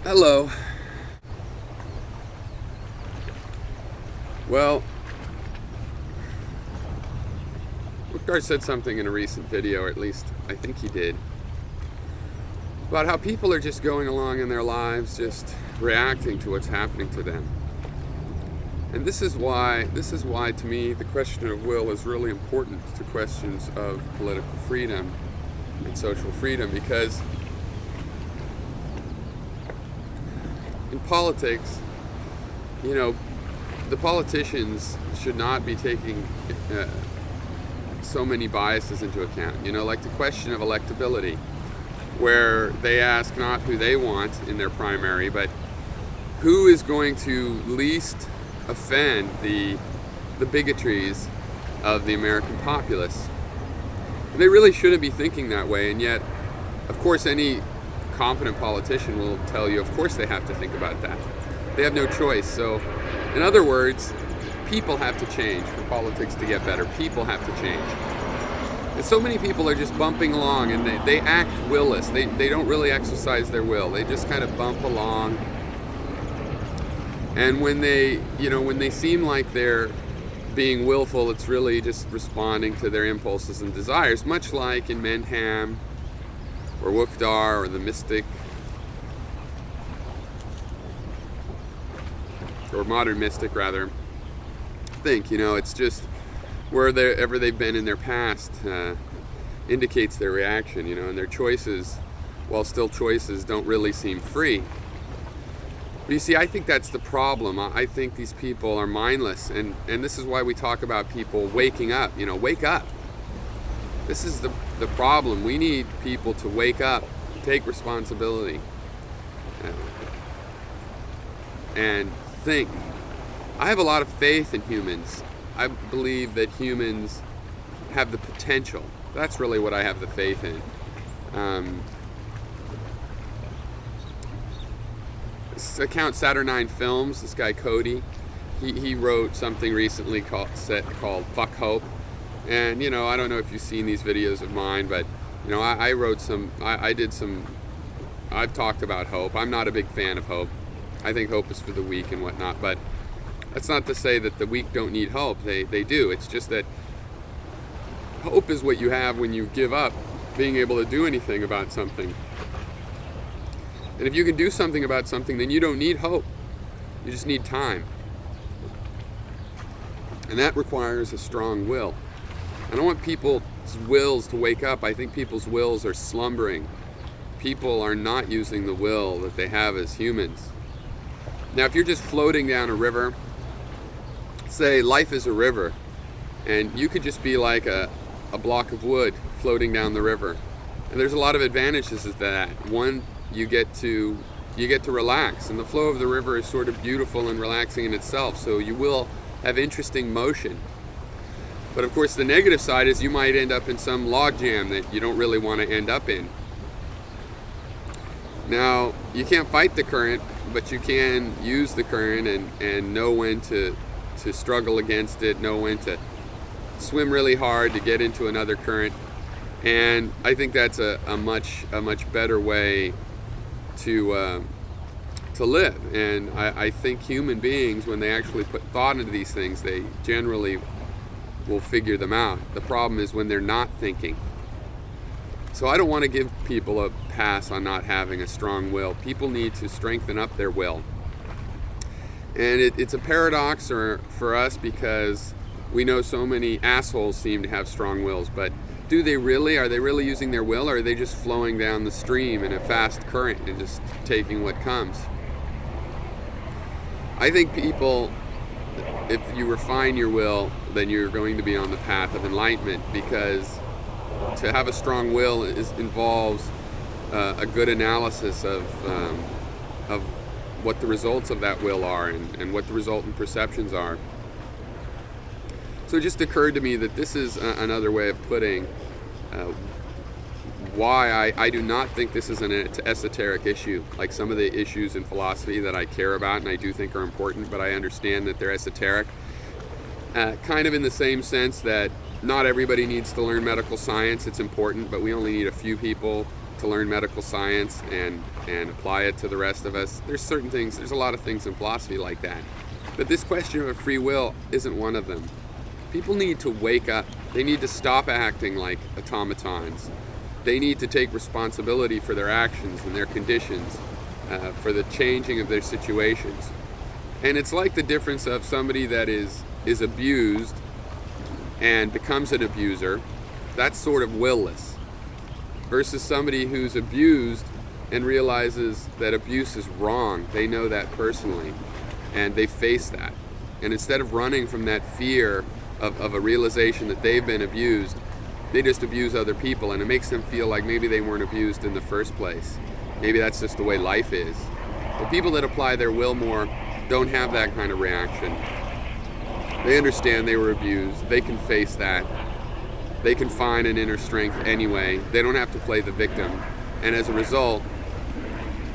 Hello. Well, Woodgar said something in a recent video, or at least I think he did, about how people are just going along in their lives, just reacting to what's happening to them. And this is why to me the question of will is really important to questions of political freedom and social freedom, because in politics, the politicians should not be taking so many biases into account. Like the question of electability, where they ask not who they want in their primary, but who is going to least offend the bigotries of the American populace. And they really shouldn't be thinking that way, and yet, of course, any competent politician will tell you, of course, they have to think about that. They have no choice. So, in other words, people have to change for politics to get better. People have to change. And so many people are just bumping along, and they act willless. They don't really exercise their will. They just kind of bump along. And when they seem like they're being willful, it's really just responding to their impulses and desires, much like in Menham or Wukdar or the Mystic or Modern Mystic rather. It's just wherever they've been in their past indicates their reaction, and their choices, while still choices, don't really seem free. But you see, I think that's the problem. I think these people are mindless, and this is why we talk about people waking up. Wake up. This is the problem. We need people to wake up, take responsibility, and think. I have a lot of faith in humans. I believe that humans have the potential. That's really what I have the faith in. This account Saturnine Films, this guy Cody, he wrote something recently called Fuck Hope. And, I don't know if you've seen these videos of mine, but, I wrote I've talked about hope. I'm not a big fan of hope. I think hope is for the weak and whatnot, but that's not to say that the weak don't need hope. They do. It's just that hope is what you have when you give up being able to do anything about something. And if you can do something about something, then you don't need hope. You just need time. And that requires a strong will. I don't want people's wills to wake up. I think people's wills are slumbering. People are not using the will that they have as humans. Now, if you're just floating down a river, say life is a river, and you could just be like a block of wood floating down the river. And there's a lot of advantages to that. One, you get to relax, and the flow of the river is sort of beautiful and relaxing in itself, so you will have interesting motion. But of course, the negative side is you might end up in some log jam that you don't really want to end up in. Now, you can't fight the current, but you can use the current and know when to struggle against it, know when to swim really hard to get into another current. And I think that's a much better way to live. And I think human beings, when they actually put thought into these things, they generally will figure them out. The problem is when they're not thinking. So I don't want to give people a pass on not having a strong will. People need to strengthen up their will. And it's a paradox for us, because we know so many assholes seem to have strong wills, but do they really? Are they really using their will, or are they just flowing down the stream in a fast current and just taking what comes? I think people, if you refine your will, then you're going to be on the path of enlightenment, because to have a strong will involves a good analysis of what the results of that will are and what the resultant perceptions are. So it just occurred to me that this is another way of putting why I do not think this is an esoteric issue, like some of the issues in philosophy that I care about and I do think are important, but I understand that they're esoteric. Kind of in the same sense that not everybody needs to learn medical science. It's important, but we only need a few people to learn medical science and apply it to the rest of us. There's certain things, there's a lot of things in philosophy like that. But this question of free will isn't one of them. People need to wake up. They need to stop acting like automatons. They need to take responsibility for their actions and their conditions, for the changing of their situations. And it's like the difference of somebody that is abused and becomes an abuser. That's sort of willless. Versus somebody who's abused and realizes that abuse is wrong. They know that personally, and they face that. And instead of running from that fear of a realization that they've been abused, they just abuse other people, and it makes them feel like maybe they weren't abused in the first place. Maybe that's just the way life is. The people that apply their will more don't have that kind of reaction. They understand they were abused. They can face that. They can find an inner strength anyway. They don't have to play the victim. And as a result,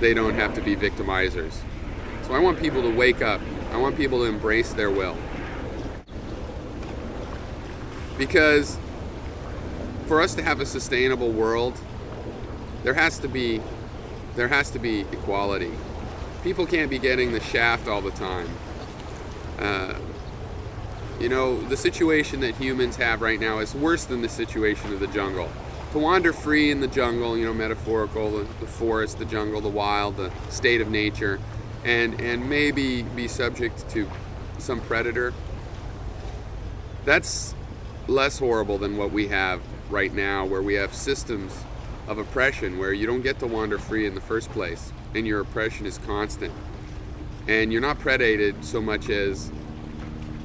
they don't have to be victimizers. So I want people to wake up. I want people to embrace their will. Because for us to have a sustainable world, there has to be equality. People can't be getting the shaft all the time. The situation that humans have right now is worse than the situation of the jungle. To wander free in the jungle, metaphorical, the forest, the jungle, the wild, the state of nature, and maybe be subject to some predator, that's less horrible than what we have right now, where we have systems of oppression where you don't get to wander free in the first place, and your oppression is constant. And you're not predated so much as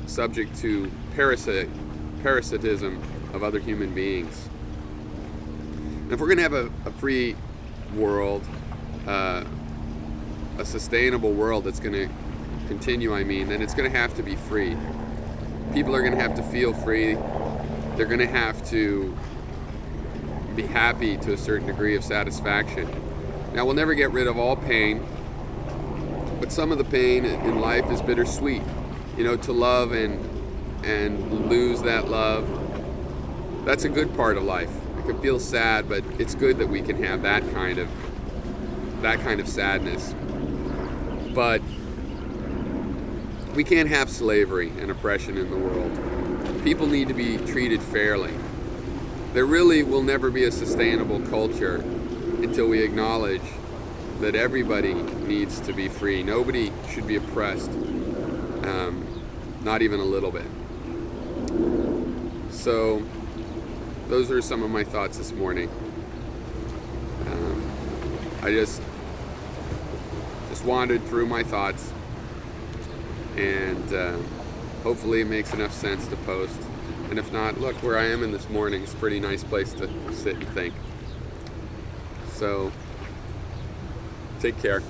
subject to parasitism of other human beings. And if we're going to have a free world, a sustainable world that's going to continue, then it's going to have to be free. People are going to have to feel free. They're going to have to be happy to a certain degree of satisfaction. Now, we'll never get rid of all pain, but some of the pain in life is bittersweet. To love and lose that love, that's a good part of life. It can feel sad, but it's good that we can have that kind of sadness. But we can't have slavery and oppression in the world. People need to be treated fairly. There really will never be a sustainable culture until we acknowledge that everybody needs to be free. Nobody should be oppressed, not even a little bit. So those are some of my thoughts this morning. I just wandered through my thoughts, and hopefully it makes enough sense to post. And if not, look, where I am in this morning is a pretty nice place to sit and think. So take care.